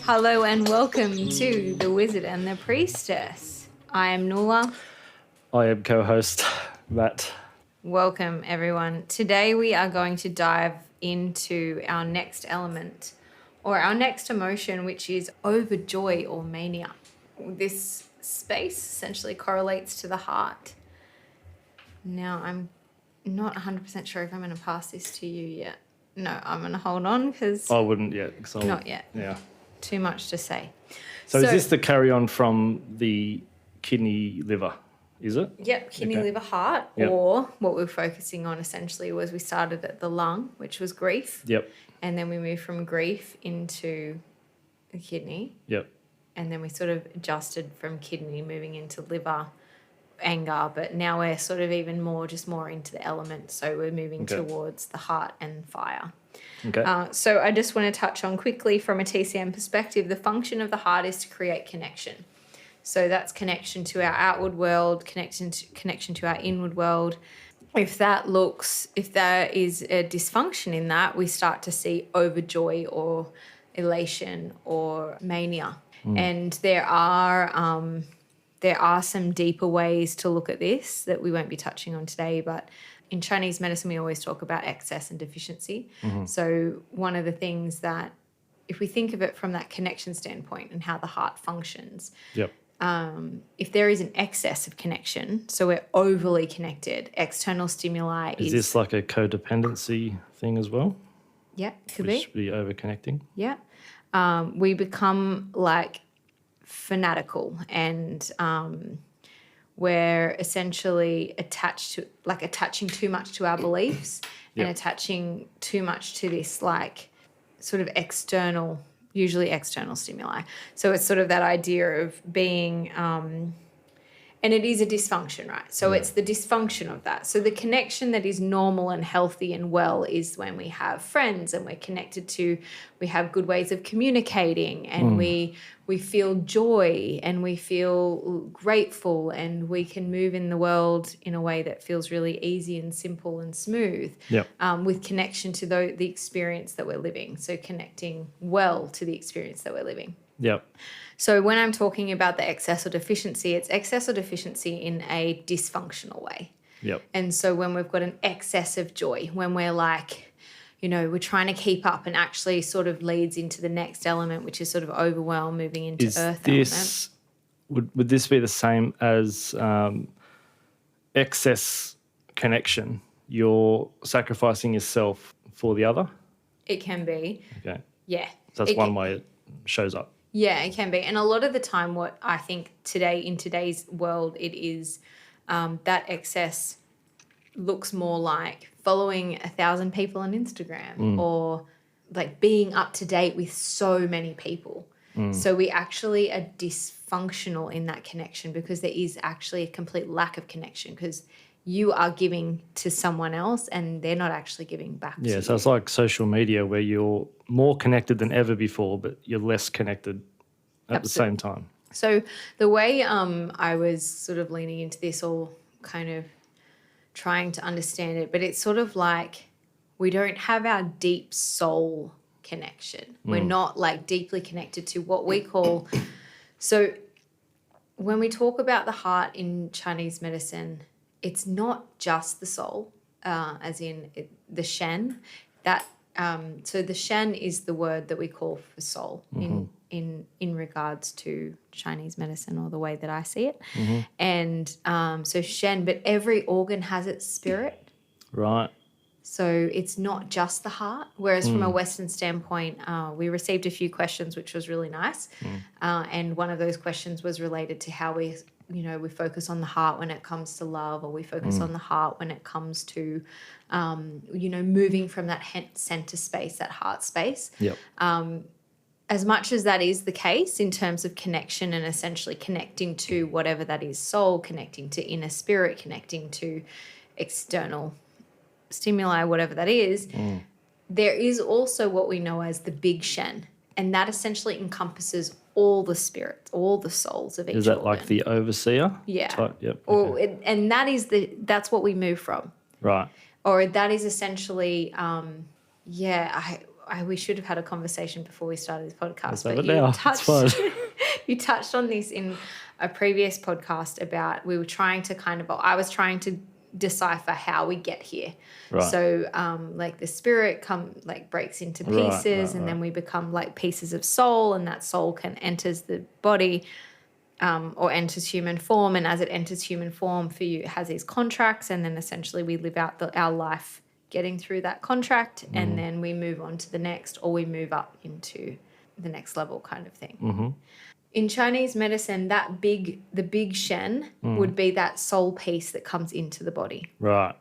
Hello and welcome to The Wizard and the Priestess. I am Nuala. I am co-host Matt. Welcome everyone. Today we are going to dive into our next element or our next emotion, which is overjoy or mania. This space essentially correlates to the heart. Now I'm not 100% sure if I'm going to pass this to you yet. No, I'm going to hold on because I wouldn't yet. not yet. Yeah. Too much to say. So is this the carry on from the kidney liver? Is it? Yep, kidney, liver, heart, Yep. or what we're focusing on essentially was we started at the lung, which was grief. Yep. And then we moved from grief into the kidney. Yep. And then we sort of adjusted from kidney moving into liver, anger, but now we're sort of even more into the elements. So we're moving towards the heart and fire. Okay. So I just want to touch on quickly from a TCM perspective, the function of the heart is to create connection. So that's connection to our outward world, connection to our inward world. If there is a dysfunction in that, we start to see overjoy or elation or mania. And there are some deeper ways to look at this that we won't be touching on today, but in Chinese medicine, we always talk about excess and deficiency. So one of the things that, if we think of it from that connection standpoint and how the heart functions, Yep. if there is an excess of connection, so we're overly connected, external stimuli Is this like a codependency thing as well? Yeah, could We be. should be over-connecting? Yeah. We become like fanatical and we're essentially attaching too much to our beliefs and attaching too much to this like sort of usually external stimuli. So it's sort of that idea of being, and it is a dysfunction, right? So it's the dysfunction of that. So the connection that is normal and healthy and well is when we have friends and we're connected to, we have good ways of communicating and we feel joy and we feel grateful and we can move in the world in a way that feels really easy and simple and smooth. Yep. With connection to the experience that we're living. So connecting well to the experience that we're living. Yep. So when I'm talking about the excess or deficiency, it's excess or deficiency in a dysfunctional way. Yep. And so when we've got an excess of joy, when we're like, we're trying to keep up and actually sort of leads into the next element, which is sort of overwhelm, moving into earth element. Would this be the same as excess connection? You're sacrificing yourself for the other? It can be. Okay. Yeah. So that's one way it shows up. Yeah, it can be. And a lot of the time what I think in today's world, it is that excess looks more like following 1,000 people on Instagram or like being up to date with so many people. So we actually are dysfunctional in that connection because there is actually a complete lack of connection because you are giving to someone else and they're not actually giving back to you. Yeah, so it's like social media where you're more connected than ever before, but you're less connected at the same time. So the way I was sort of leaning into this or kind of trying to understand it, but it's sort of like we don't have our deep soul connection. We're not like deeply connected to what we call. So when we talk about the heart in Chinese medicine, it's not just the soul, as in the Shen. So the Shen is the word that we call for soul in regards to Chinese medicine or the way that I see it. And so Shen, but every organ has its spirit. Right. So it's not just the heart. Whereas from a Western standpoint, we received a few questions, which was really nice. And one of those questions was related to how we focus on the heart when it comes to love, or we focus on the heart when it comes to, moving from that center space, that heart space. Yep. As much as that is the case in terms of connection and essentially connecting to whatever that is, soul, connecting to inner spirit, connecting to external stimuli, whatever that is, there is also what we know as the big Shen. And that essentially encompasses all the spirits, all the souls of each Is that organ. like the overseer? Yeah. Type? Yep. Okay. And that's what we move from. Right. Or that is essentially, we should have had a conversation before we started this podcast, have but it now. It's fine. you touched on this in a previous podcast about I was trying to decipher how we get here. Right. So like the spirit breaks into pieces, and then we become like pieces of soul, and that soul enters the body or enters human form, and as it enters human form for you, it has these contracts, and then essentially we live out our life getting through that contract, and then we move on to the next, or we move up into the next level kind of thing. Mm-hmm. In Chinese medicine, the big Shen would be that soul piece that comes into the body. Right.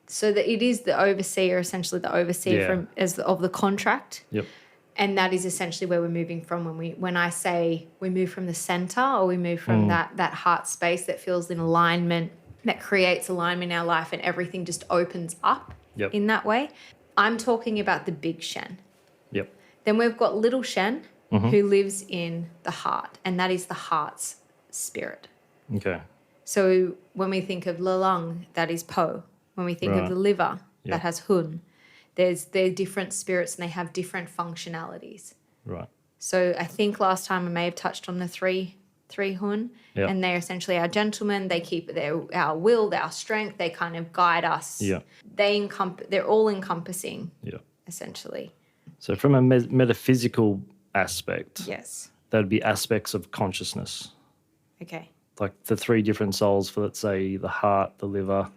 So that it is the overseer, essentially the overseer of the contract. Yep. And that is essentially where we're moving from when I say we move from the center, or we move from that heart space that feels in alignment, that creates alignment in our life, and everything just opens up in that way. I'm talking about the big Shen. Yep. Then we've got little Shen who lives in the heart, and that is the heart's spirit. Okay. So when we think of Lelung, that is Po. When we think of the liver, that has Hun. They're different spirits, and they have different functionalities. Right. So I think last time I may have touched on the three Hun, and they're essentially our gentlemen. They keep our will, our strength. They kind of guide us. Yeah. They're all encompassing. Yeah. Essentially. So from a metaphysical aspect, Yes. that would be aspects of consciousness. Okay. Like the three different souls for, let's say, the heart, the liver,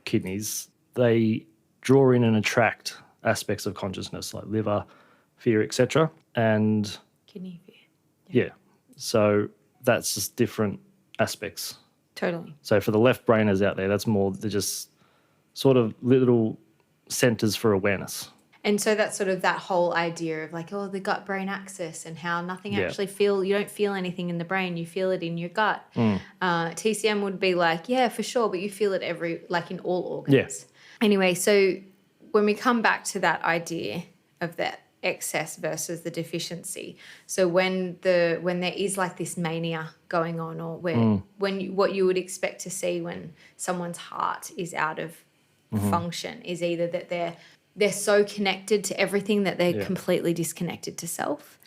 kidneys, they draw in and attract aspects of consciousness like liver, fear, etc. And Kidney fear. yeah, so that's just different aspects. Totally. So for the left brainers out there, that's more, they're just sort of little centers for awareness. And so that's sort of that whole idea of like, the gut-brain axis, and how nothing actually you don't feel anything in the brain, you feel it in your gut. TCM would be like, yeah, for sure, but you feel it in all organs. Yeah. Anyway, so when we come back to that idea of that excess versus the deficiency, so when there is like this mania going on, or what you would expect to see when someone's heart is out of function is either that they're so connected to everything that they're completely disconnected to self,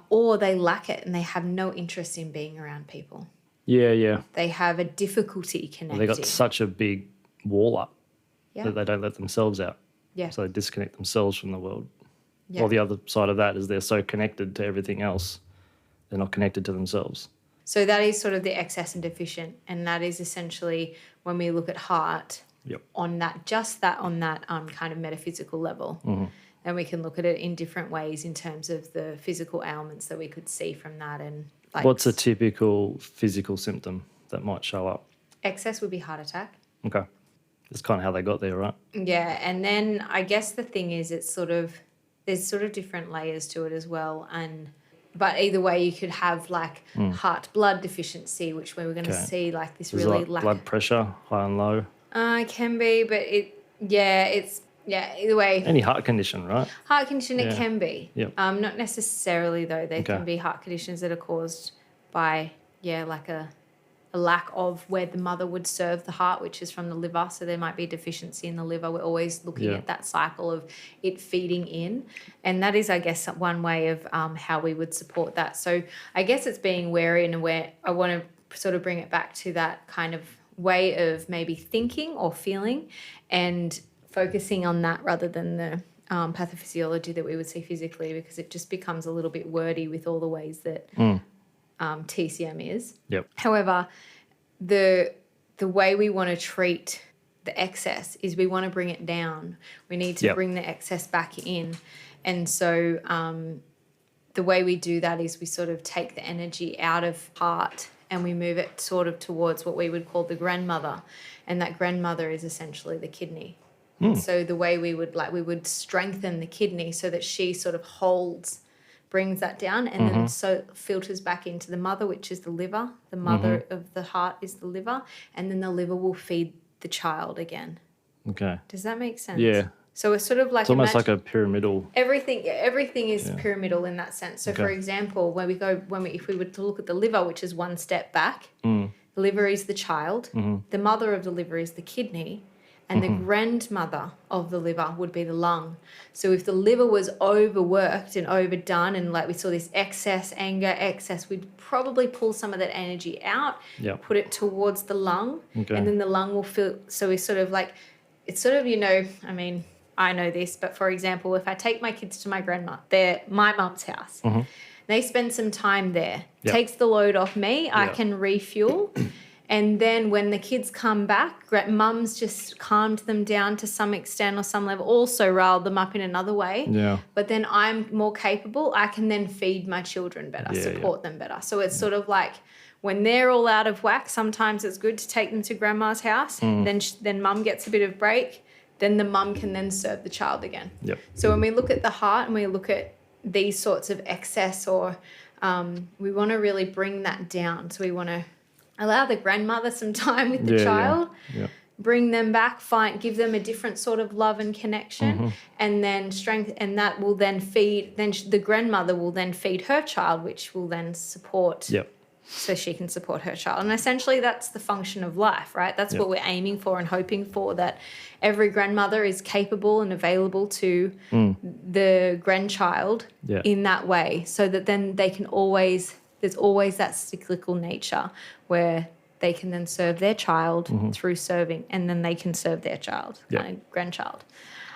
or they lack it and they have no interest in being around people. Yeah. They have a difficulty connecting. They got such a big wall up that they don't let themselves out. Yeah. So they disconnect themselves from the world. Yeah. Or the other side of that is they're so connected to everything else, they're not connected to themselves. So that is sort of the excess and deficient, and that is essentially when we look at heart on that kind of metaphysical level. And we can look at it in different ways in terms of the physical ailments that we could see from that. And like, what's a typical physical symptom that might show up? Excess would be heart attack. Okay. That's kind of how they got there, right? Yeah, and then I guess the thing is there's sort of different layers to it as well, but either way you could have like heart blood deficiency, which we were going to see like this There's really like lack. blood pressure, high and low. It can be, but either way. Any heart condition, right? Heart condition, it can be. Yep. Not necessarily though. There can be heart conditions that are caused by like a lack of where the mother would serve the heart, which is from the liver. So there might be a deficiency in the liver. We're always looking at that cycle of it feeding in. And that is, I guess, one way of how we would support that. So I guess it's being wary and aware. I want to sort of bring it back to that kind of way of maybe thinking or feeling and focusing on that rather than the pathophysiology that we would see physically, because it just becomes a little bit wordy with all the ways that TCM is. Yep. However, the way we want to treat the excess is we want to bring it down. We need to bring the excess back in. And so the way we do that is we sort of take the energy out of heart and we move it sort of towards what we would call the grandmother. And that grandmother is essentially the kidney. So the way we would strengthen the kidney so that she sort of brings that down, and then so filters back into the mother, which is the liver. The mother of the heart is the liver, and then the liver will feed the child again. Okay. Does that make sense? Yeah. So it's sort of like It's almost like a pyramidal. Everything is pyramidal in that sense. So for example, if we were to look at the liver, which is one step back, the liver is the child, the mother of the liver is the kidney, and the grandmother of the liver would be the lung. So if the liver was overworked and overdone, and like we saw this excess anger, we'd probably pull some of that energy out, Yep. put it towards the lung, Okay. and then the lung will feel. So we sort of like, it's sort of, I mean, I know this, but for example, if I take my kids to my grandma, they're my mum's house. They spend some time there. Yep. Takes the load off me. I Yep. can refuel. And then when the kids come back, mum's just calmed them down to some extent or some level, also riled them up in another way. Yeah. But then I'm more capable. I can then feed my children better, support them better. So it's sort of like when they're all out of whack, sometimes it's good to take them to grandma's house. Then mum gets a bit of break. Then the mum can then serve the child again. Yep. So when we look at the heart and we look at these sorts of excess, or we want to really bring that down. So we want to allow the grandmother some time with the child, bring them back, give them a different sort of love and connection, and then strength, and that will then feed. Then the grandmother will then feed her child, which will then support. Yep. So she can support her child. And essentially that's the function of life, right? That's what we're aiming for and hoping for, that every grandmother is capable and available to the grandchild in that way, so that then they can there's always that cyclical nature where they can then serve their child through serving, and then they can serve their child, grandchild.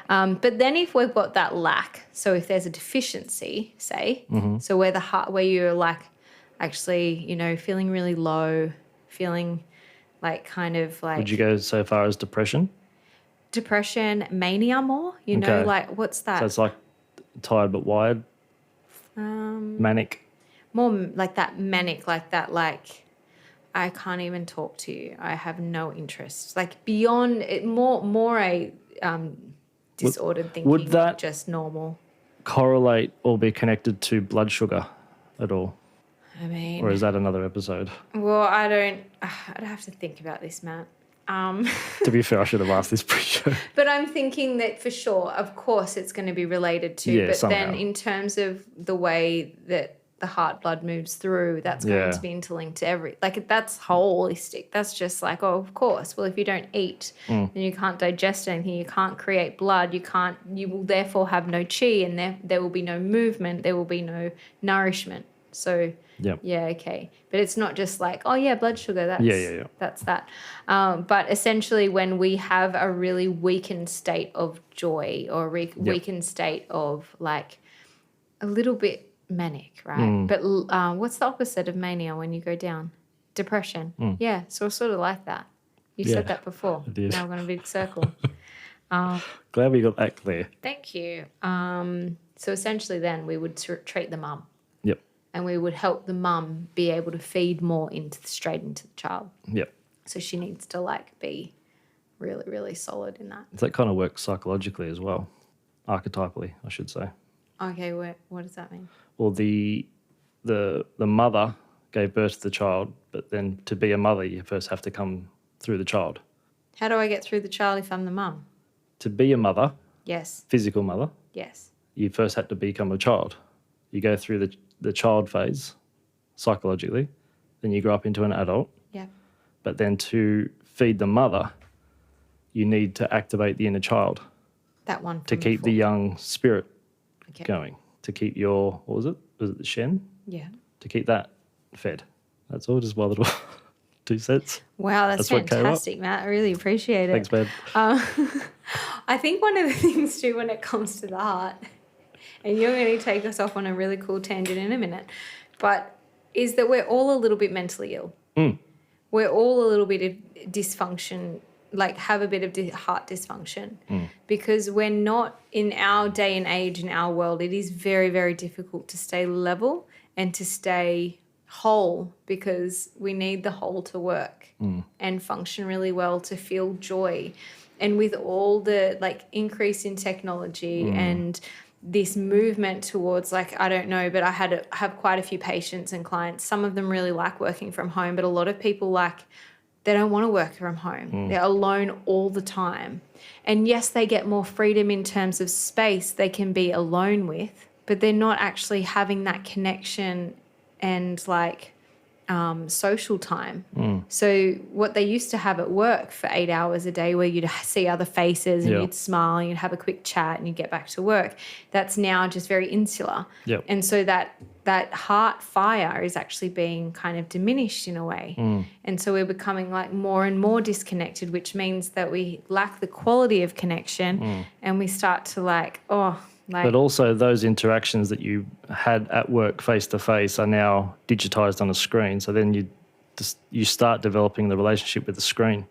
But then if we've got that lack, so if there's a deficiency, say, so where you're like, actually, feeling really low, feeling like kind of like... Would you go so far as depression? Depression, mania more, Okay. like what's that? So it's like tired but wired? Manic? More like that manic, like that, like I can't even talk to you. I have no interest. Like beyond it, more a disordered thinking, would that- not just normal. Correlate or be connected to blood sugar at all? I mean... Or is that another episode? Well, I'd have to think about this, Matt. To be fair, I should have asked this pre-show. But I'm thinking that for sure, of course, it's going to be related to. Yeah, but somehow. then in terms of the way that the heart blood moves through, that's going to be interlinked to that's holistic. That's just like, oh, of course. Well, if you don't eat, then you can't digest anything. You can't create blood. You will therefore have no chi, and there will be no movement. There will be no nourishment. So... Yep. Yeah, okay. But it's not just like, oh, yeah, blood sugar, that's that. But essentially when we have a really weakened state of joy, or weakened state of like a little bit manic, right? But what's the opposite of mania when you go down? Depression. Yeah, so it's sort of like that. You said that before. I did. Now we're going to be a circle. Glad we got that clear. Thank you. So essentially then we would treat the mum. Yep. And we would help the mum be able to feed more straight into the child. Yep. So she needs to like be really, really solid in that. That kind of works psychologically as well, archetypally, I should say. Okay, what does that mean? Well, the mother gave birth to the child, but then to be a mother, you first have to come through the child. How do I get through the child if I'm the mum? To be a mother, Yes. physical mother, Yes. you first had to become a child. You go through the child phase psychologically, then you grow up into an adult. Yeah. But then to feed the mother, you need to activate the inner child That one. to keep the young spirit Okay. going, to keep your, what was it? Was it the Shen? Yeah. To keep that fed. That's all, just my little 2 cents. Wow, that's what came up. fantastic, Matt. I really appreciate it. Thanks, babe. I think one of the things too when it comes to the heart, and you're going to take us off on a really cool tangent in a minute, but is that we're all a little bit mentally ill. We're all a little bit of dysfunction, like have a bit of heart dysfunction, because we're not, in our day and age, in our world, it is very, very difficult to stay level and to stay whole, because we need the whole to work and function really well, to feel joy. And with all the like increase in technology and this movement towards, like, I don't know, but I have quite a few patients and clients. Some of them really like working from home, but a lot of people they don't want to work from home. They're alone all the time. And yes, they get more freedom in terms of space they can be alone with, but they're not actually having that connection and like social time. So what they used to have at work for 8 hours a day, where you'd see other faces and you'd smile and you'd have a quick chat and you'd get back to work, that's now just very insular. Yep. And so that heart fire is actually being kind of diminished in a way. And so we're becoming like more and more disconnected, which means that we lack the quality of connection and we start to But also those interactions that you had at work face to face are now digitized on a screen. So then you start developing the relationship with the screen.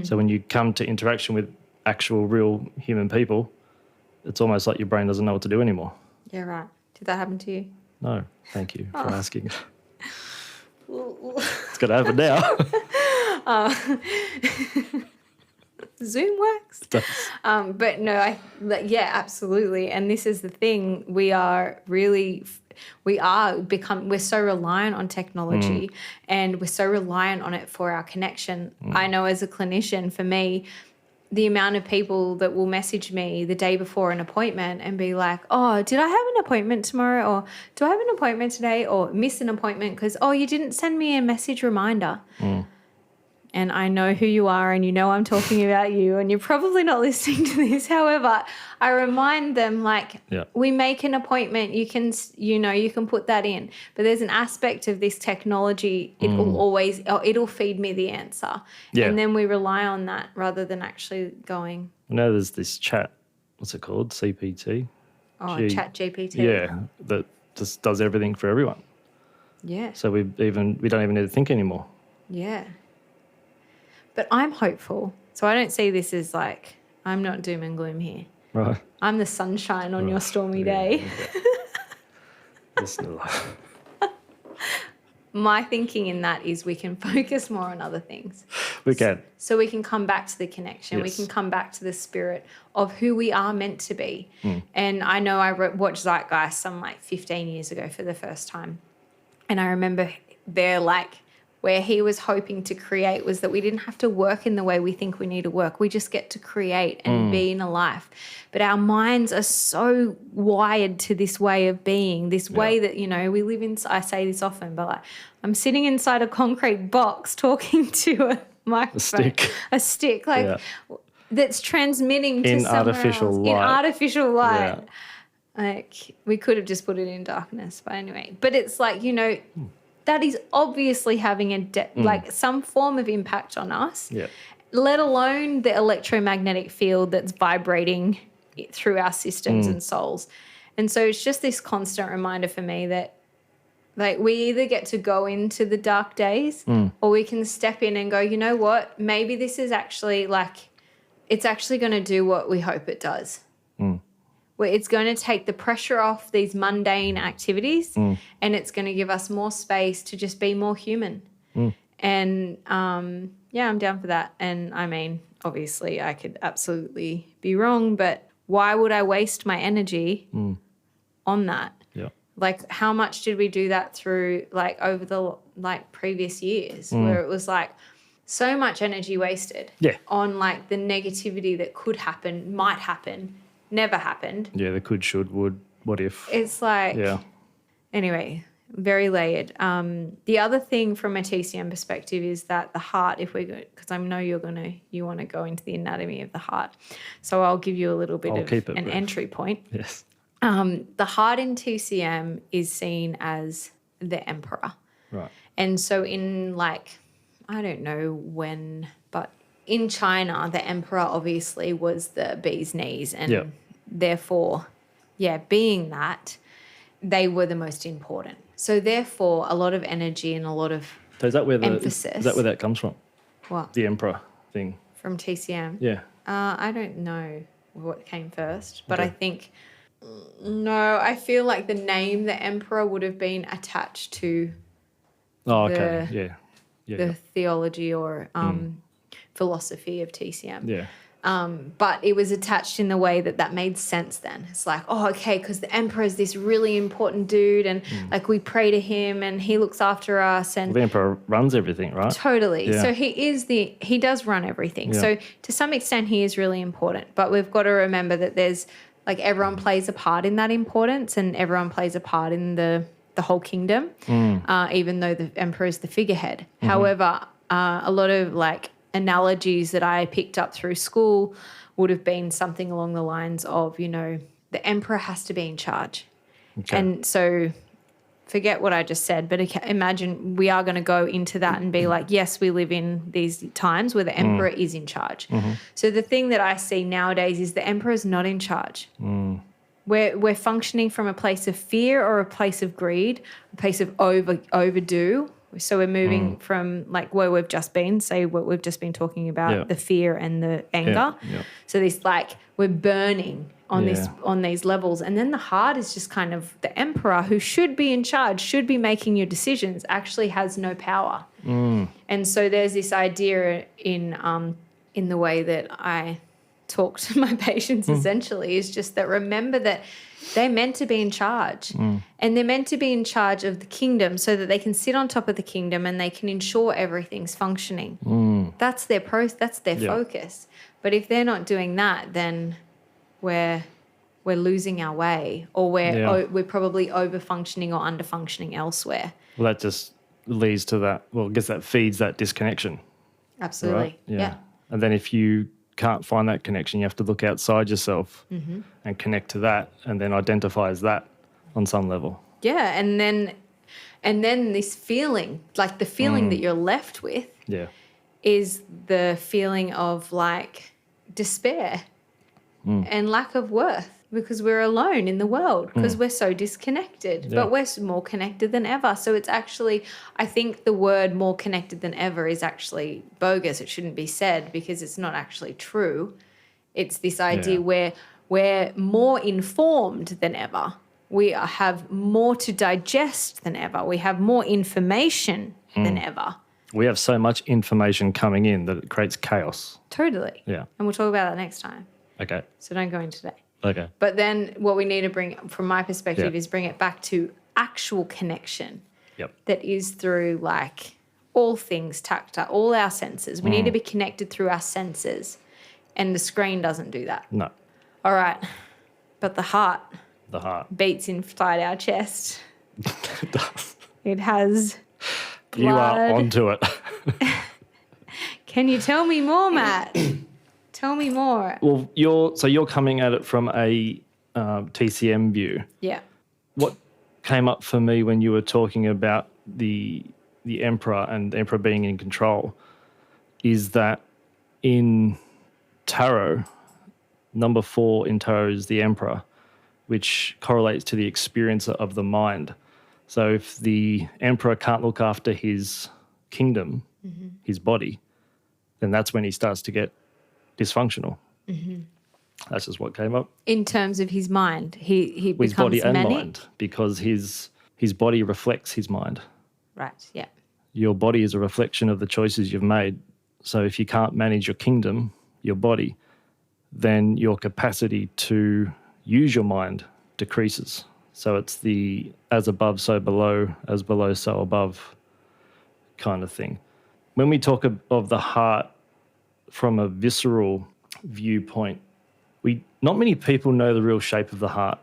So when you come to interaction with actual real human people, it's almost like your brain doesn't know what to do anymore. Yeah, right. Did that happen to you? No, thank you for asking. It's going to happen now. Zoom works. But no, absolutely. And this is the thing. We're so reliant on technology and we're so reliant on it for our connection. I know as a clinician, for me, the amount of people that will message me the day before an appointment and be like, oh, did I have an appointment tomorrow? Or do I have an appointment today? Or miss an appointment because, oh, you didn't send me a message reminder. And I know who you are and you know I'm talking about you and you're probably not listening to this. However, I remind them we make an appointment, you can put that in. But there's an aspect of this technology, it'll feed me the answer. Yeah. And then we rely on that rather than actually going. I know there's this chat, what's it called, CPT? Chat GPT. Yeah, that just does everything for everyone. Yeah. So we don't even need to think anymore. Yeah. But I'm hopeful. So I don't see this as I'm not doom and gloom here. Right. I'm the sunshine on your stormy day. My thinking in that is we can focus more on other things. We can. So we can come back to the connection. Yes. We can come back to the spirit of who we are meant to be. And I know I watched Zeitgeist some 15 years ago for the first time. And I remember where he was hoping to create was that we didn't have to work in the way we think we need to work. We just get to create and be in a life. But our minds are so wired to this way of being, this way that, we live in. I say this often, but I'm sitting inside a concrete box talking to a microphone. A stick. That's transmitting to somewhere artificial else. light. In artificial light. Yeah. We could have just put it in darkness, but anyway. But it's that is obviously having some form of impact on us, let alone the electromagnetic field that's vibrating through our systems and souls. And so it's just this constant reminder for me that we either get to go into the dark days or we can step in and go, you know what, maybe this is actually it's actually going to do what we hope it does. Where it's going to take the pressure off these mundane activities and it's going to give us more space to just be more human. And, I'm down for that. And, I mean, obviously I could absolutely be wrong, but why would I waste my energy on that? Yeah. How much did we do that through, over the, previous years where it was, so much energy wasted on, the negativity that could happen, might happen, never happened. Yeah, the could, should, would, what if. It's anyway, very layered. The other thing from a TCM perspective is that the heart, because I know you want to go into the anatomy of the heart. So I'll give you a little bit of an entry point. Yes. The heart in TCM is seen as the emperor. Right. And so in I don't know when, but in China, the emperor obviously was the bee's knees and therefore, being that, they were the most important. So therefore, a lot of energy and a lot of emphasis. Is that where that comes from? What? The emperor thing. From TCM? Yeah. I don't know what came first, but I think, I feel like the name the emperor would have been attached to the theology or philosophy of TCM. Yeah. But it was attached in the way that made sense then. It's because the emperor is this really important dude and we pray to him and he looks after us. And the emperor runs everything, right? Totally. Yeah. So he does run everything. Yeah. So to some extent he is really important. But we've got to remember that there's everyone plays a part in that importance and everyone plays a part in the the whole kingdom, even though the emperor is the figurehead. However, a lot of like analogies that I picked up through school would have been something along the lines of, you know, the emperor has to be in charge. Okay. And so forget what I just said, but imagine we are going to go into that and be like, yes, we live in these times where the emperor is in charge. So the thing that I see nowadays is the emperor is not in charge. We're functioning from a place of fear or a place of greed, a place of overdo. So we're moving from like where we've just been, say what we've just been talking about, the fear and the anger. Yeah. So this like we're burning on these levels, and then the heart is just kind of the emperor who should be in charge, should be making your decisions, actually has no power. And so there's this idea in the way that I talk to my patients essentially is just that remember that they're meant to be in charge, and they're meant to be in charge of the kingdom so that they can sit on top of the kingdom and they can ensure everything's functioning. That's their focus. But if they're not doing that, then we're losing our way, or we're probably over functioning or under functioning elsewhere. Well, that just leads to that. Well, I guess that feeds that disconnection. Absolutely. Right? Yeah. And then if you can't find that connection, you have to look outside yourself and connect to that, and then identify as that on some level. Yeah, and then this feeling, like the feeling that you're left with, is the feeling of like despair and lack of worth, because we're alone in the world, because we're so disconnected, but we're more connected than ever. So it's actually, I think the word more connected than ever is actually bogus. It shouldn't be said because it's not actually true. It's this idea where we're more informed than ever. We have more to digest than ever. We have more information than ever. We have so much information coming in that it creates chaos. Totally. Yeah. And we'll talk about that next time. Okay. So don't go in today. Okay. But then what we need to bring, from my perspective, is bring it back to actual connection. Yep. That is through like all things tactile, all our senses. We need to be connected through our senses, and the screen doesn't do that. No. All right. But the heart beats inside our chest. It does. It has blood. You are onto it. Can you tell me more, Matt? Tell me more. Well, you're coming at it from a TCM view. Yeah. What came up for me when you were talking about the emperor and the emperor being in control is that in tarot, number 4 in tarot is the emperor, which correlates to the experiencer of the mind. So if the emperor can't look after his kingdom, his body, then that's when he starts to get dysfunctional. That's just what came up. In terms of his mind, he becomes His body and manic. mind, because his body reflects his mind. Right, yeah. Your body is a reflection of the choices you've made. So if you can't manage your kingdom, your body, then your capacity to use your mind decreases. So it's the as above, so below, as below, so above kind of thing. When we talk of the heart from a visceral viewpoint, not many people know the real shape of the heart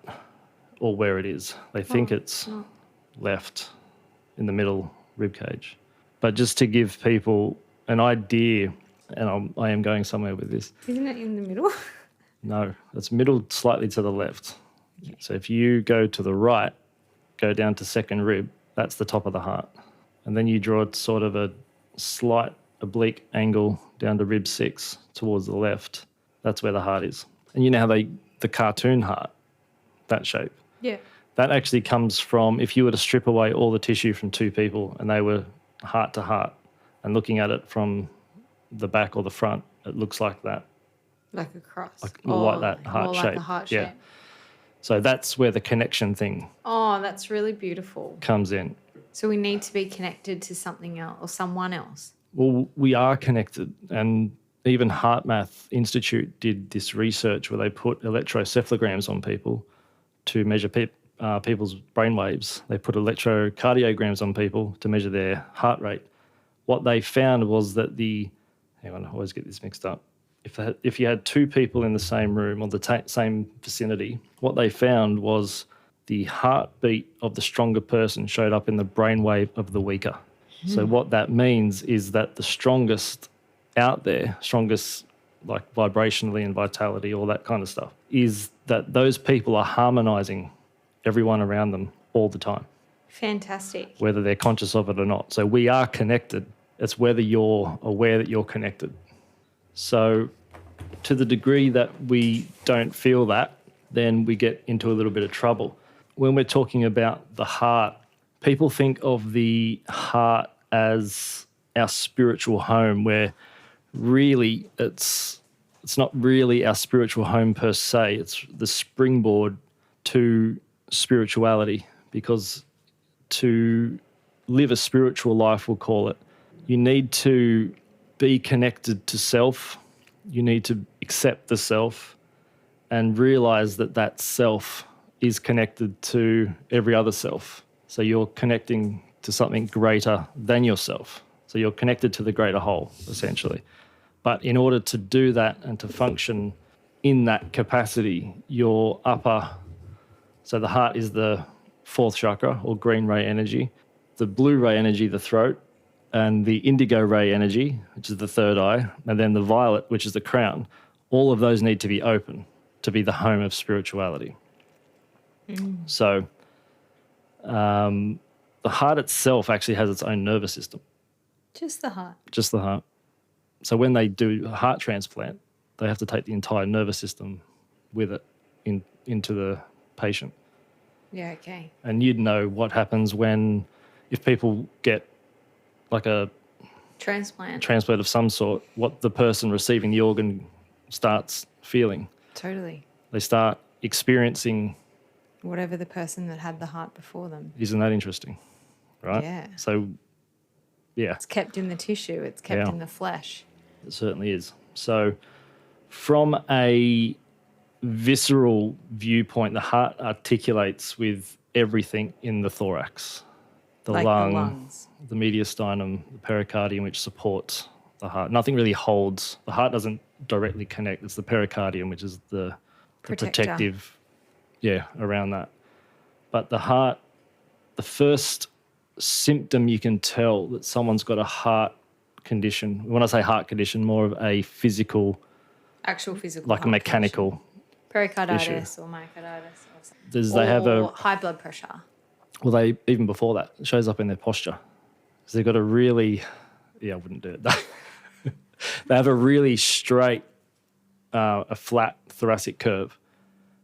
or where it is. They think it's left in the middle rib cage. But just to give people an idea, and I am going somewhere with this. Isn't it in the middle? No, it's middle slightly to the left. Okay. So if you go to the right, go down to second rib, that's the top of the heart. And then you draw sort of a slight oblique angle down to rib 6 towards the left. That's where the heart is. And you know how the cartoon heart, that shape? Yeah. That actually comes from if you were to strip away all the tissue from 2 people and they were heart to heart, and looking at it from the back or the front, it looks like that. Like a cross. Like that heart shape. Like a heart shape. Yeah. So that's where the connection thing Oh, that's really beautiful. comes in. So we need to be connected to something else or someone else. Well, we are connected, and even HeartMath Institute did this research where they put electrocephalograms on people to measure people's brainwaves. They put electrocardiograms on people to measure their heart rate. What they found was that hang on, I always get this mixed up. If you had 2 people in the same room or the same vicinity, what they found was the heartbeat of the stronger person showed up in the brainwave of the weaker. So what that means is that the strongest out there, strongest like vibrationally and vitality, all that kind of stuff, is that those people are harmonizing everyone around them all the time, Fantastic. whether they're conscious of it or not. So we are connected. It's whether you're aware that you're connected. So to the degree that we don't feel that, then we get into a little bit of trouble. When we're talking about the heart, people think of the heart as our spiritual home, where really it's not really our spiritual home per se. It's the springboard to spirituality, because to live a spiritual life, we'll call it, you need to be connected to self. You need to accept the self and realize that that self is connected to every other self. So you're connecting to something greater than yourself. So you're connected to the greater whole, essentially. But in order to do that and to function in that capacity, your upper, so the heart is the fourth chakra or green ray energy, the blue ray energy, the throat, and the indigo ray energy, which is the third eye, and then the violet, which is the crown. All of those need to be open to be the home of spirituality. So the heart itself actually has its own nervous system. Just the heart. Just the heart. So when they do a heart transplant, they have to take the entire nervous system with it into the patient. Yeah, okay. And you'd know what happens if people get like a transplant of some sort, what the person receiving the organ starts feeling. Totally. They start experiencing... Whatever the person that had the heart before them. Isn't that interesting? Right? Yeah. So, yeah. It's kept in the tissue. It's kept in the flesh. It certainly is. So from a visceral viewpoint, the heart articulates with everything in the thorax. The lungs, the mediastinum, the pericardium, which supports the heart. Nothing really holds. The heart doesn't directly connect. It's the pericardium, which is the protective, around that. But the heart, the first symptom you can tell that someone's got a heart condition, when I say heart condition, more of a physical, actual physical, like a mechanical condition. Pericarditis issue. or myocarditis or something. They have a high blood pressure. Well, even before that, it shows up in their posture. So they've got a really, I wouldn't do it. They have a really straight, a flat thoracic curve,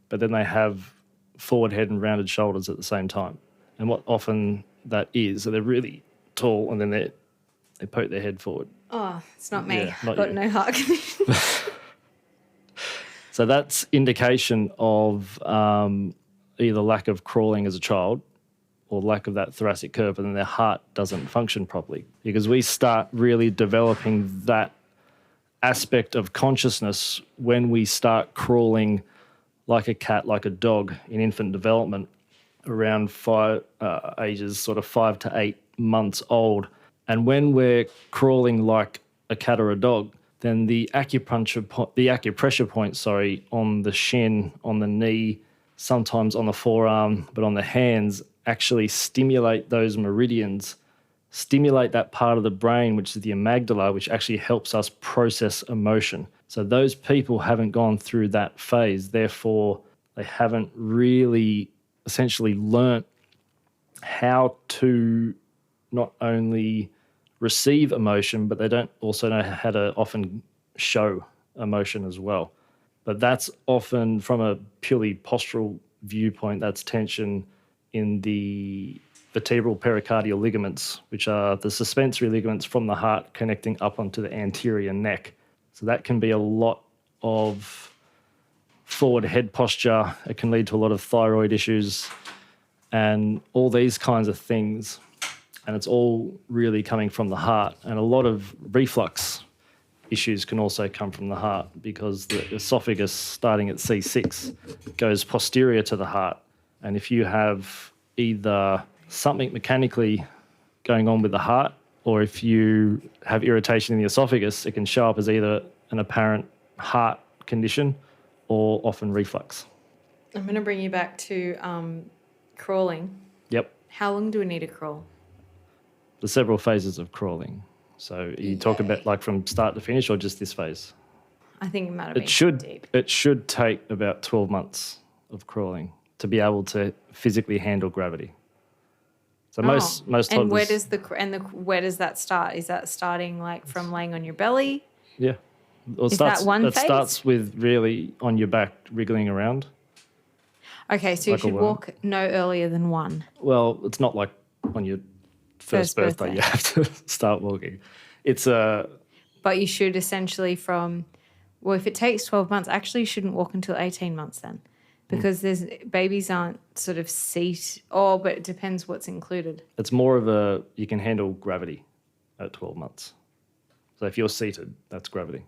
but then they have forward head and rounded shoulders at the same time. And what often that is, so they're really tall and then they poke their head forward. Oh, it's not me. Yeah, not I've got you. no heart condition. So that's indication of either lack of crawling as a child or lack of that thoracic curve, and then their heart doesn't function properly, because we start really developing that aspect of consciousness when we start crawling like a cat, like a dog in infant development, around ages sort of 5 to 8 months old. And when we're crawling like a cat or a dog, then the acupressure point, on the shin, on the knee, sometimes on the forearm, but on the hands, actually stimulate those meridians, stimulate that part of the brain, which is the amygdala, which actually helps us process emotion. So those people haven't gone through that phase. Therefore, they haven't really essentially learnt how to not only receive emotion, but they don't also know how to often show emotion as well. But that's often, from a purely postural viewpoint, that's tension in the vertebral pericardial ligaments, which are the suspensory ligaments from the heart connecting up onto the anterior neck. So that can be a lot of forward head posture. It can lead to a lot of thyroid issues and all these kinds of things. And it's all really coming from the heart. And a lot of reflux issues can also come from the heart, because the esophagus, starting at C6, goes posterior to the heart. And if you have either something mechanically going on with the heart, or if you have irritation in the esophagus, it can show up as either an apparent heart condition or often reflux. I'm going to bring you back to Crawling. Yep. How long do we need to crawl? There's several phases of crawling. So you talk about like from start to finish or just this phase? I think it might have been deep. It should take about 12 months of crawling to be able to physically handle gravity. So most and where toddlers, does where does that start? Is that starting like from laying on your belly? yeah. Well, Is that one it phase? starts with really on your back wriggling around. Okay, so you Like a should worm. walk no earlier than 1. Well, it's not like on your first birthday you have to start walking. It's But you should essentially if it takes 12 months, actually you shouldn't walk until 18 months then. Because babies aren't sort of but it depends what's included. it's more of you can handle gravity at 12 months. So if you're seated, that's gravity.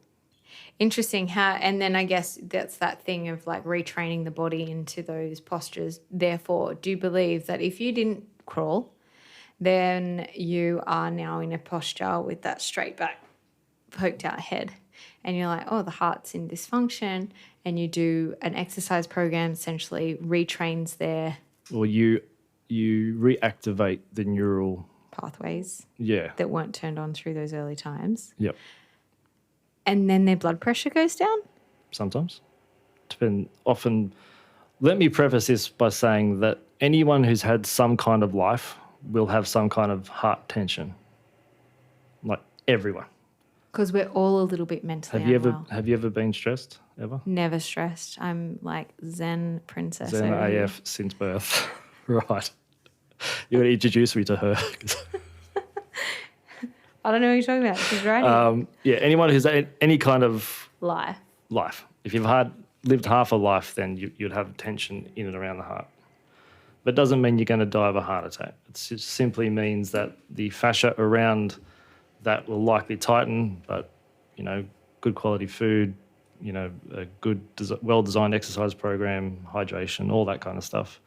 Interesting and then I guess that's that thing of like retraining the body into those postures. Therefore, do you believe that if you didn't crawl, then you are now in a posture with that straight back, poked out head, and you're like, oh, the heart's in dysfunction, and you do an exercise program essentially retrains their Or you reactivate the neural pathways yeah. that weren't turned on through those early times. Yep. And then their blood pressure goes down? Sometimes. Often. Let me preface this by saying that anyone who's had some kind of life will have some kind of heart tension. Like everyone. Because we're all a little bit mentally unwell. Have you ever been stressed ever? Never stressed. I'm like Zen princess. Zen over here. AF since birth. Right. You got to introduce me to her. I don't know what you're talking about. She's right. Yeah, anyone who's had any kind of Life. if you've lived half a life, then you'd have tension in and around the heart. But it doesn't mean you're going to die of a heart attack. It just simply means that the fascia around that will likely tighten, but, good quality food, a good, well-designed exercise program, hydration, all that kind of stuff.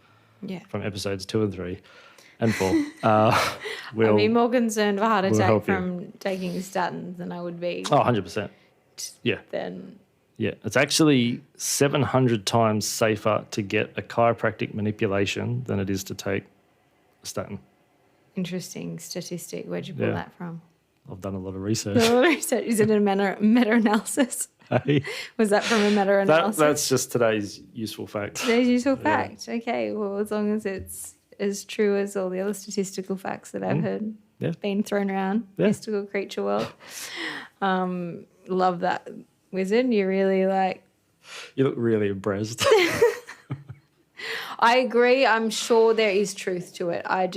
Yeah. From episodes 2 and 3 and 4. I'd be more concerned of a heart attack help you. from taking statins than I would be. Oh, 100%. Yeah. Then Yeah. It's actually 700 times safer to get a chiropractic manipulation than it is to take a statin. interesting statistic. Where'd you pull that from? I've done a lot of research. Is it a meta-analysis? Hey. Was that from a meta-analysis? That's just today's useful fact. Today's useful fact. Okay, well, as long as it's as true as all the other statistical facts that I've heard being thrown around, mystical creature world. Love that, wizard. You really You look really impressed. I agree. I'm sure there is truth to it. I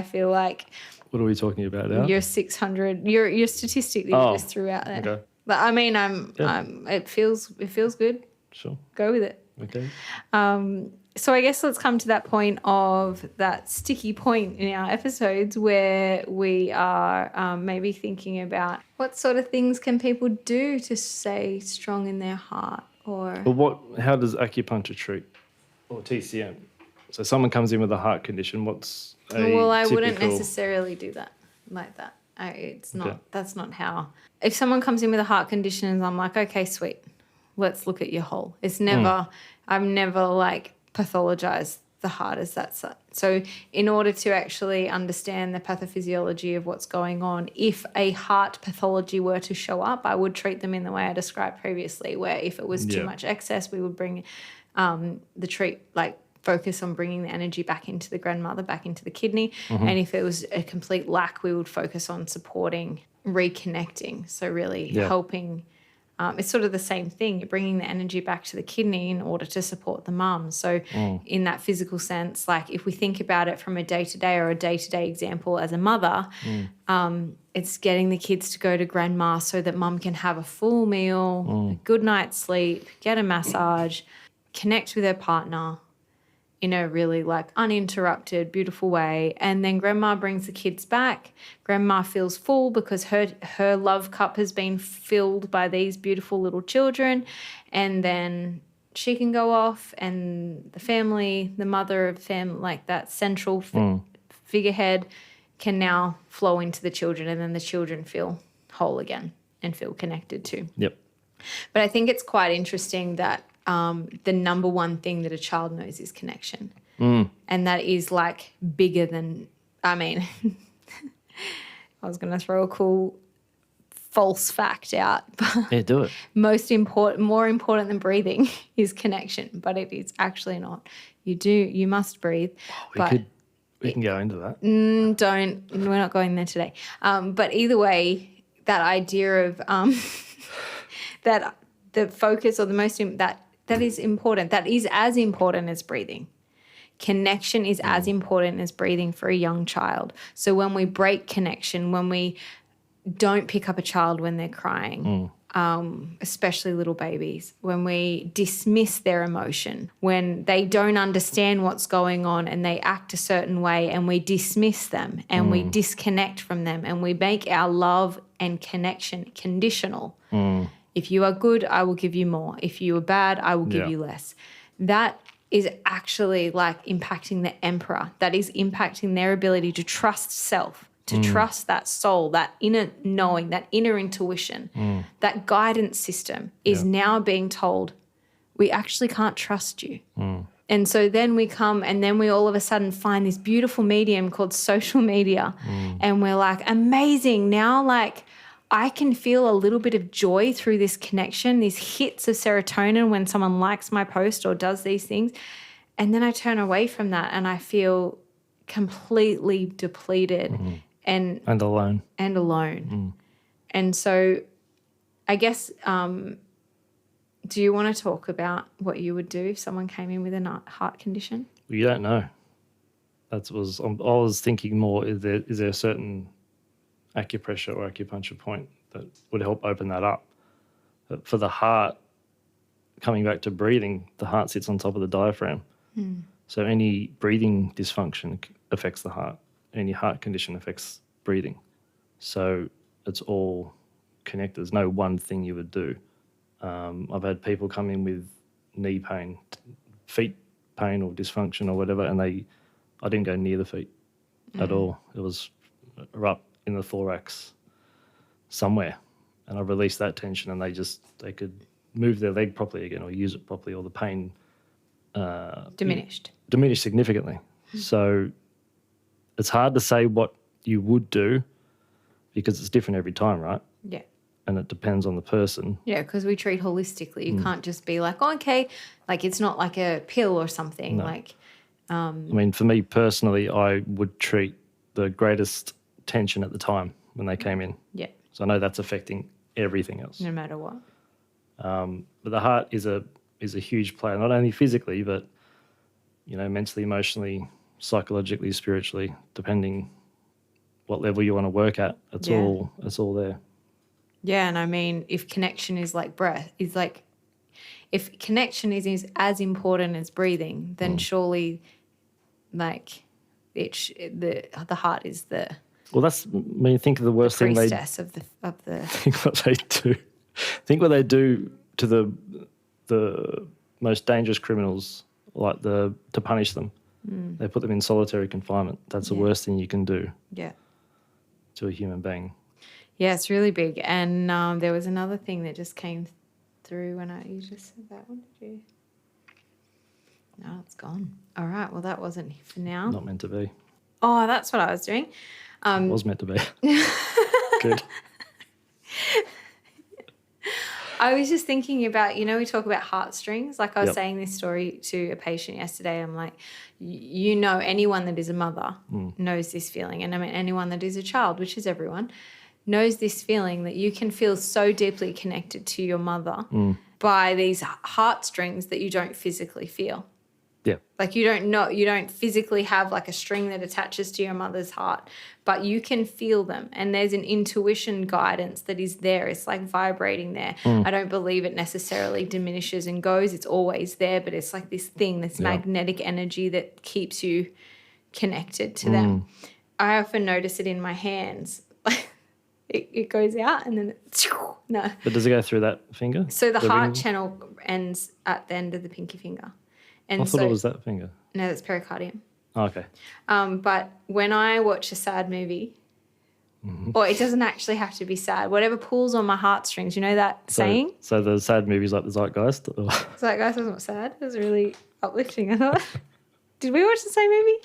feel like What are we talking about now? your 600, your statistic that you just threw out there. Okay. But I mean, it feels good. Sure. Go with it. Okay. So I guess let's come to that point of that sticky point in our episodes where we are maybe thinking about what sort of things can people do to stay strong in their heart or... But how does acupuncture treat or TCM? So someone comes in with a heart condition, what's I wouldn't necessarily do that like that. That's not how. If someone comes in with a heart condition and I'm like, okay, sweet, let's look at your whole. It's never, I've never like pathologized the heart as that. So in order to actually understand the pathophysiology of what's going on, if a heart pathology were to show up, I would treat them in the way I described previously, where if it was too much excess, we would bring focus on bringing the energy back into the grandmother, back into the kidney. And if it was a complete lack, we would focus on supporting, reconnecting. So really helping. It's sort of the same thing. You're bringing the energy back to the kidney in order to support the mum. So in that physical sense, like if we think about it from a day-to-day or a day-to-day example as a mother, it's getting the kids to go to grandma so that mum can have a full meal, a good night's sleep, get a massage, connect with her partner in a really like uninterrupted, beautiful way. And then grandma brings the kids back. Grandma feels full because her love cup has been filled by these beautiful little children. And then she can go off and the family, the mother of family, like that central figurehead can now flow into the children, and then the children feel whole again and feel connected too. Yep. But I think it's quite interesting that the number one thing that a child knows is connection. And that is like bigger than, I mean, I was going to throw a cool false fact out, but Yeah, do it. more important than breathing is connection, but it is actually not. You must breathe. We can go into that. We're not going there today. But either way, that idea of that the focus or the most that is important. That is as important as breathing. Connection is as important as breathing for a young child. So when we break connection, when we don't pick up a child when they're crying, especially little babies, when we dismiss their emotion, when they don't understand what's going on and they act a certain way, and we dismiss them and we disconnect from them and we make our love and connection conditional. If you are good, I will give you more. If you are bad, I will give you less. That is actually like impacting the emperor. That is impacting their ability to trust self, to trust that soul, that inner knowing, that inner intuition, that guidance system is now being told, we actually can't trust you. And so then we come and then we all of a sudden find this beautiful medium called social media and we're like, amazing. Now like I can feel a little bit of joy through this connection, these hits of serotonin when someone likes my post or does these things. And then I turn away from that and I feel completely depleted and alone. And so I guess, do you want to talk about what you would do if someone came in with a heart condition? Well, you don't know. I was thinking more, is there a certain acupressure or acupuncture point that would help open that up? But for the heart, coming back to breathing, the heart sits on top of the diaphragm. So any breathing dysfunction affects the heart. Any heart condition affects breathing. So it's all connected. There's no one thing you would do. I've had people come in with knee pain, feet pain or dysfunction or whatever, and I didn't go near the feet at all. It was up in the thorax somewhere, and I released that tension and they could move their leg properly again or use it properly, or the pain diminished significantly. So it's hard to say what you would do because it's different every time, right? Yeah. And it depends on the person. Yeah, because we treat holistically. You can't just be like, oh, okay, like it's not like a pill or something. No. Like, I mean, for me personally, I would treat the greatest tension at the time when they came in. yeah, So I know that's affecting everything else. no matter what. But the heart is a huge player, not only physically, but mentally, emotionally, psychologically, spiritually, depending what level you want to work at. It's all there. Yeah, and I mean, if connection is like breath, if connection is as important as breathing, then surely, like, the heart is the Well, think of the worst thing they priestess of the. think what they do. Think what they do to the most dangerous criminals, like to punish them. They put them in solitary confinement. That's the worst thing you can do Yeah. to a human being. Yeah, it's really big. And there was another thing that just came through when you just said that one, did you? No, it's gone. All right, well, that wasn't for now. Not meant to be. Oh, that's what I was doing. It was meant to be. Good. I was just thinking about, we talk about heartstrings. Like I was Yep. saying this story to a patient yesterday. I'm like, anyone that is a mother knows this feeling. And I mean, anyone that is a child, which is everyone, knows this feeling that you can feel so deeply connected to your mother by these heartstrings that you don't physically feel. Yeah. Like you don't physically have like a string that attaches to your mother's heart, but you can feel them. And there's an intuition guidance that is there. It's like vibrating there. I don't believe it necessarily diminishes and goes. It's always there, but it's like this thing, this magnetic energy that keeps you connected to them. I often notice it in my hands. It goes out and then no. But does it go through that finger? So the The heart ring? channel ends at the end of the pinky finger. And I thought it was that finger. No, that's pericardium. Oh, okay. But when I watch a sad movie, or it doesn't actually have to be sad, whatever pulls on my heartstrings, you know that saying? So the sad movies like the Zeitgeist? Or? So that guy wasn't sad. It was really uplifting, I thought. Did we watch the same movie?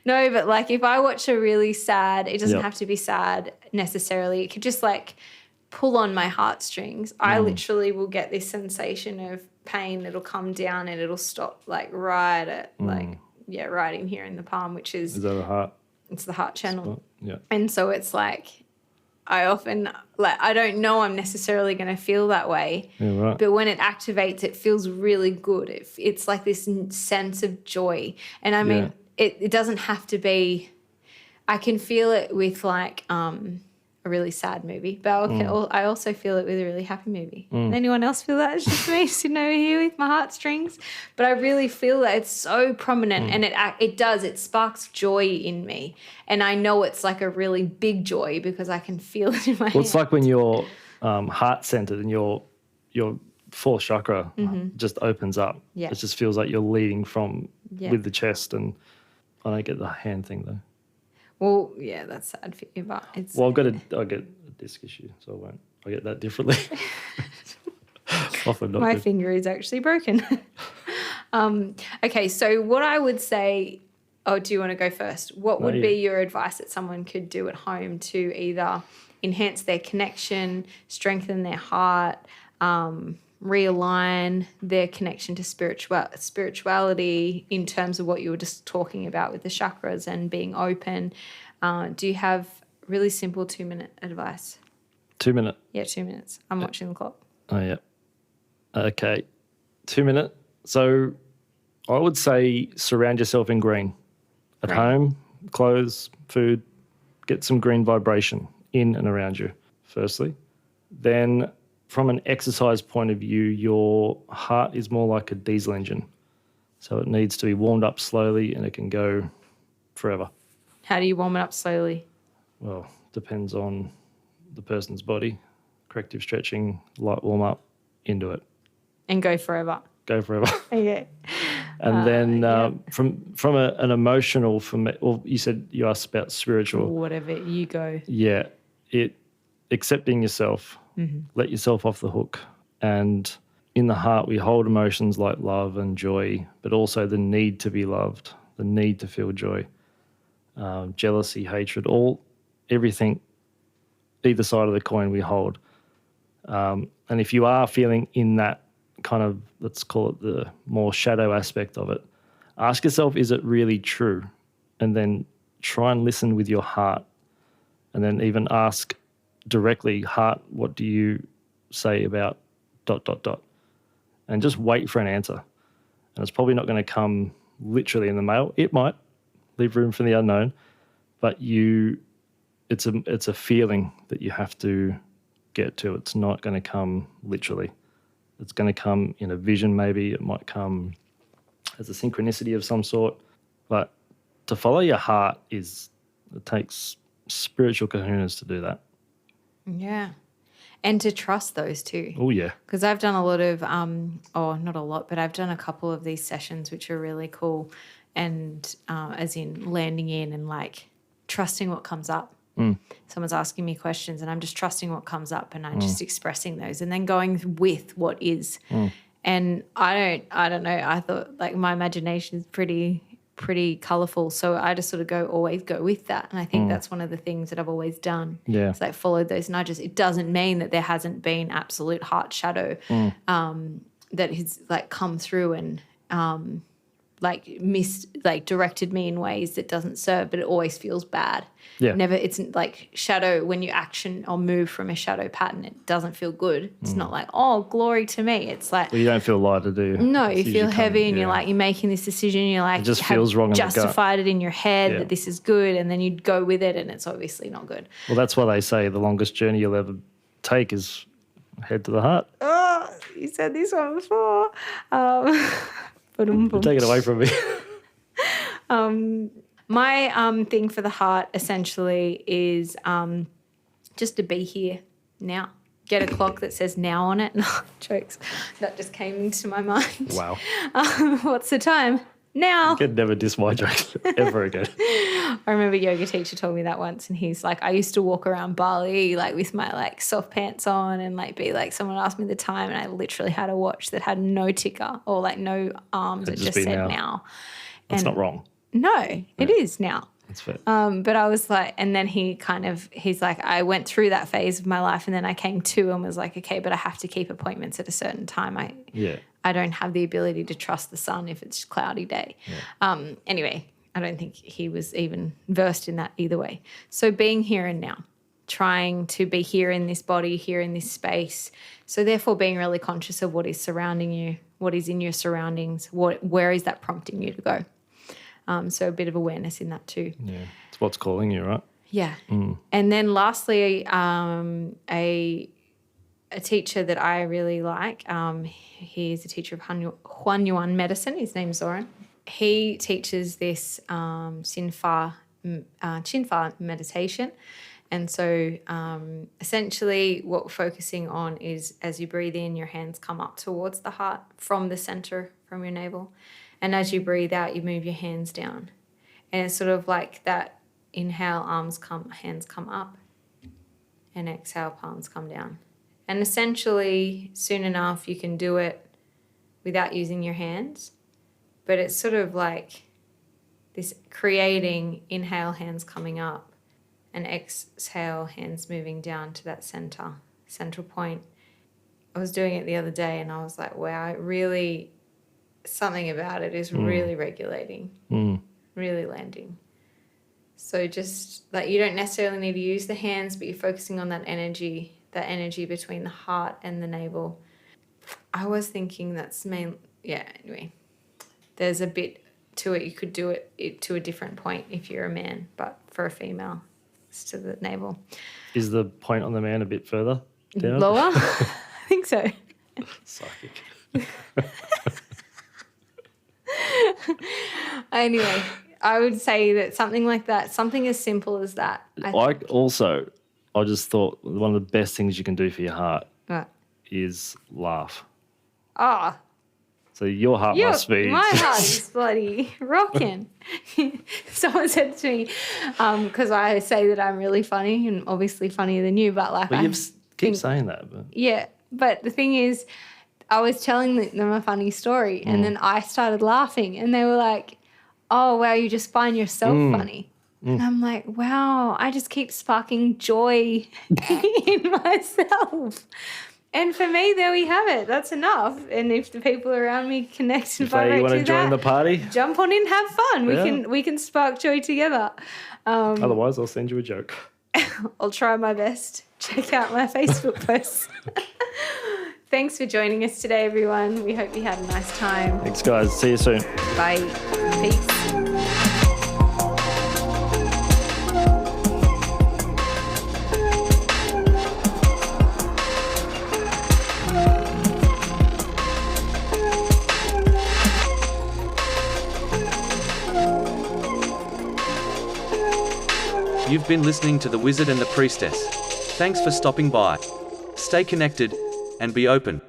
No, but like if I watch a really sad, it doesn't Yep. have to be sad necessarily. It could just like pull on my heartstrings. I literally will get this sensation of pain that'll come down and it'll stop like right at like, right in here in the palm, which Is is, that a heart? it's the heart channel. Yeah. And so it's like, I often, like, I don't know I'm necessarily going to feel that way. Yeah, right. But when it activates, it feels really good. It's like this sense of joy. And I mean, it doesn't have to be, I can feel it with like a really sad movie, but I also feel it with a really happy movie. Anyone else feel that? It's just me sitting over here with my heartstrings. But I really feel that it's so prominent and it sparks joy in me. And I know it's like a really big joy because I can feel it in my Well, hand. it's like when you're heart-centered and your fourth chakra just opens up. Yeah. It just feels like you're leading from with the chest, and I don't get the hand thing though. Well, yeah, that's sad for you, but it's... Well, I get a disc issue, so I get that differently. Often not my good. finger is actually broken. Okay, so what I would say... Oh, do you want to go first? What would be your advice that someone could do at home to either enhance their connection, strengthen their heart, realign their connection to spirituality in terms of what you were just talking about with the chakras and being open? Do you have really simple 2-minute advice? 2 minute. Yeah, 2 minutes. I'm watching the clock. Oh, yeah. Okay. 2 minute. So I would say surround yourself in green. At home, clothes, food, get some green vibration in and around you, firstly. Then from an exercise point of view, your heart is more like a diesel engine. So it needs to be warmed up slowly and it can go forever. How do you warm it up slowly? Well, depends on the person's body. Corrective stretching, light warm up, into it. And go forever. Go forever. Okay. And then from an emotional, well, you said you asked about spiritual. Whatever, you go. Yeah, accepting yourself, let yourself off the hook. And in the heart, we hold emotions like love and joy, but also the need to be loved, the need to feel joy, jealousy, hatred, everything, either side of the coin we hold. And if you are feeling in that kind of, let's call it the more shadow aspect of it, ask yourself, is it really true? And then try and listen with your heart. And then even ask directly, heart, what do you say about ... And just wait for an answer. And it's probably not going to come literally in the mail. It might. Leave room for the unknown. But it's a feeling that you have to get to. It's not going to come literally. It's going to come in a vision maybe. It might come as a synchronicity of some sort. But to follow your heart it takes spiritual kahunas to do that. Yeah. And to trust those too. Oh, yeah. Because I've done a lot of, not a lot, but I've done a couple of these sessions which are really cool, and as in landing in and like trusting what comes up. Someone's asking me questions and I'm just trusting what comes up and I'm just expressing those and then going with what is. And I don't know, I thought like my imagination is pretty colourful, so I just sort of always go with that. And I think that's one of the things that I've always done. Yeah. It's like followed those nudges. It doesn't mean that there hasn't been absolute heart shadow that has like come through and directed me in ways that doesn't serve, but it always feels bad. Yeah. Never, it's like shadow, when you action or move from a shadow pattern, it doesn't feel good. It's not like, oh, glory to me. It's like, Well, you don't feel lighter, do you? no, It's you feel usually heavy and you're like, you're making this decision. You're like, It just have feels wrong in the gut. justified it in your head Yeah. that this is good, and then you go with it, and it's obviously not good. Well, that's why they say the longest journey you'll ever take is head to the heart. Oh, you said this one before. Take it away from me. My thing for the heart essentially is just to be here now. Get a clock that says now on it. No, jokes. That just came into my mind. Wow. What's the time? now. You can never diss my jokes ever again. I remember a yoga teacher told me that once, and he's like, I used to walk around Bali like with my like soft pants on and like be like, someone asked me the time and I literally had a watch that had no ticker or like no arms. It just said now. That's not wrong. No, it is now. That's fair. But I was like, and then he's like, I went through that phase of my life and then I came to and was like, okay, but I have to keep appointments at a certain time. I don't have the ability to trust the sun if it's a cloudy day. Yeah. Anyway, I don't think he was even versed in that either way. So being here and now, trying to be here in this body, here in this space. So therefore being really conscious of what is surrounding you, what is in your surroundings, where is that prompting you to go. So a bit of awareness in that too. Yeah, it's what's calling you, right? Yeah. And then lastly, a teacher that I really like, he's a teacher of Huan Yuan medicine. His name's Zoran. He teaches this Chin-Fa meditation. And so essentially what we're focusing on is as you breathe in, your hands come up towards the heart from the center, from your navel. And as you breathe out, you move your hands down. And it's sort of like that inhale, hands come up, and exhale, palms come down. And essentially, soon enough, you can do it without using your hands. But it's sort of like this creating inhale, hands coming up, and exhale, hands moving down to that central point. I was doing it the other day and I was like, wow, it really... something about it is really regulating, really landing. So just like you don't necessarily need to use the hands, but you're focusing on that energy between the heart and the navel. I was thinking anyway, there's a bit to it. You could do it to a different point if you're a man, but for a female, it's to the navel. Is the point on the man a bit further down? Lower? I think so. Psychic. Anyway, I would say that something like that, something as simple as that. I just thought one of the best things you can do for your heart is laugh. Oh. So your heart must be... My heart is bloody rocking. Someone said to me, because I say that I'm really funny and obviously funnier than you, but like... Well, you keep saying that. But... Yeah, but the thing is... I was telling them a funny story and then I started laughing and they were like, oh, wow, you just find yourself funny. And I'm like, wow, I just keep sparking joy in myself. And for me, there we have it. That's enough. And if the people around me connect and vibrate to that, you want to join the party, jump on in, have fun. We can spark joy together. Otherwise, I'll send you a joke. I'll try my best. Check out my Facebook posts. Thanks for joining us today, everyone. We hope you had a nice time. Thanks, guys. See you soon. Bye. Peace. You've been listening to The Wizard and the Priestess. Thanks for stopping by. Stay connected and be open.